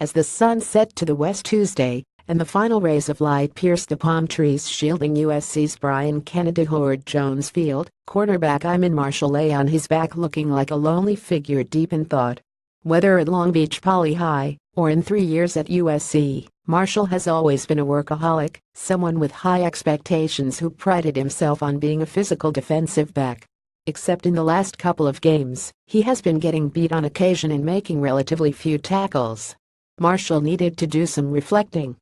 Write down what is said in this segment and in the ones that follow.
As the sun set to the west Tuesday, and the final rays of light pierced the palm trees shielding USC's Brian Kennedy Howard Jones Field, cornerback Iman Marshall lay on his back looking like a lonely figure deep in thought. Whether at Long Beach Poly High or in 3 years at USC, Marshall has always been a workaholic, someone with high expectations who prided himself on being a physical defensive back. Except in the last couple of games, he has been getting beat on occasion and making relatively few tackles. Marshall needed to do some reflecting.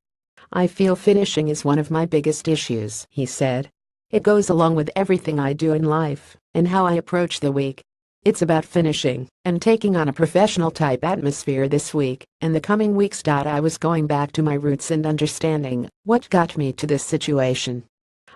"I feel finishing is one of my biggest issues," he said. "It goes along with everything I do in life and how I approach the week. It's about finishing and taking on a professional-type atmosphere this week and the coming weeks. I was going back to my roots and understanding what got me to this situation.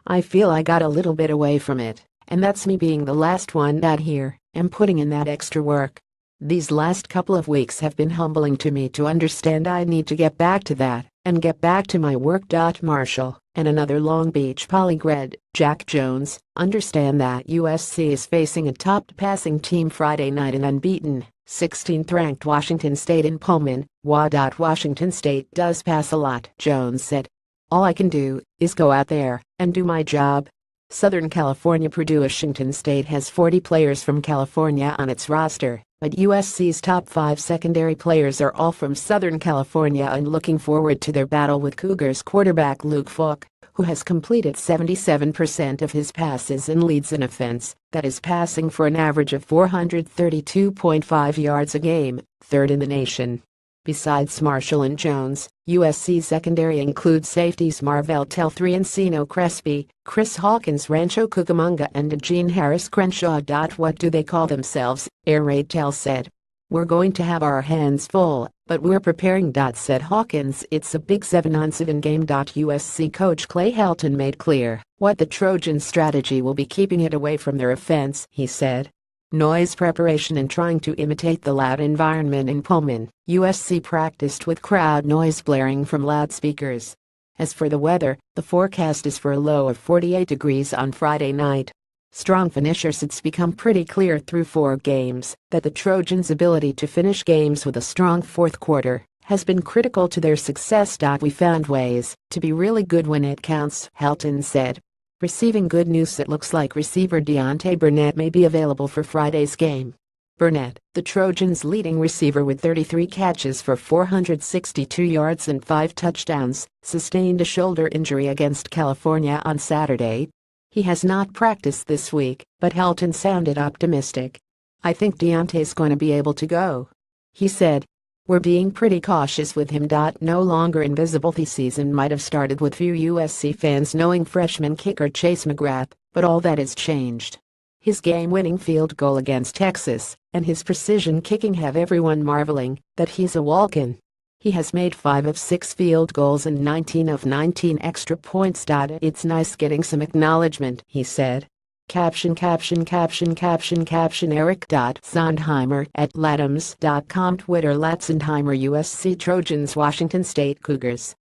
I feel I got a little bit away from it, and that's me being the last one out here and putting in that extra work. These last couple of weeks have been humbling to me to understand I need to get back to that and get back to my work." Marshall and another Long Beach Poly grad, Jack Jones, understand that USC is facing a top passing team Friday night in unbeaten, 16th-ranked Washington State in Pullman. Washington State does pass a lot, Jones said. "All I can do is go out there and do my job." Southern California Washington State has 40 players from California on its roster, but USC's top 5 secondary players are all from Southern California and looking forward to their battle with Cougars quarterback Luke Falk, who has completed 77% of his passes and leads an offense that is passing for an average of 432.5 yards a game, 3rd in the nation. Besides Marshall and Jones, USC secondary includes safeties Marvell Tell III Encino Crespi, Chris Hawkins Rancho Cucamonga and Gene Harris Crenshaw. "What do they call themselves?" Air Raid Tell said. "We're going to have our hands full, but we're preparing." Said Hawkins. "It's a big 7-on-7 game." USC coach Clay Helton made clear what the Trojans' strategy will be, keeping it away from their offense, he said. Noise preparation and trying to imitate the loud environment in Pullman. USC practiced with crowd noise blaring from loudspeakers. As for the weather, the forecast is for a low of 48 degrees on Friday night. Strong finishers. It's become pretty clear through 4 games that the Trojans' ability to finish games with a strong fourth quarter has been critical to their success. "We found ways to be really good when it counts," Helton said. Receiving good news: it looks like receiver Deontay Burnett may be available for Friday's game. Burnett, the Trojans' leading receiver with 33 catches for 462 yards and 5 touchdowns, sustained a shoulder injury against California on Saturday. He has not practiced this week, but Helton sounded optimistic. "I think Deontay's going to be able to go," he said. "We're being pretty cautious with him." No longer invisible. The season might have started with few USC fans knowing freshman kicker Chase McGrath, but all that has changed. His game-winning field goal against Texas and his precision kicking have everyone marveling that he's a walk-in. He has made 5 of 6 field goals and 19 of 19 extra points. "It's nice getting some acknowledgement," he said. Caption Eric. Sondheimer at Latums.com. Twitter Latzendheimer. USC Trojans Washington State Cougars.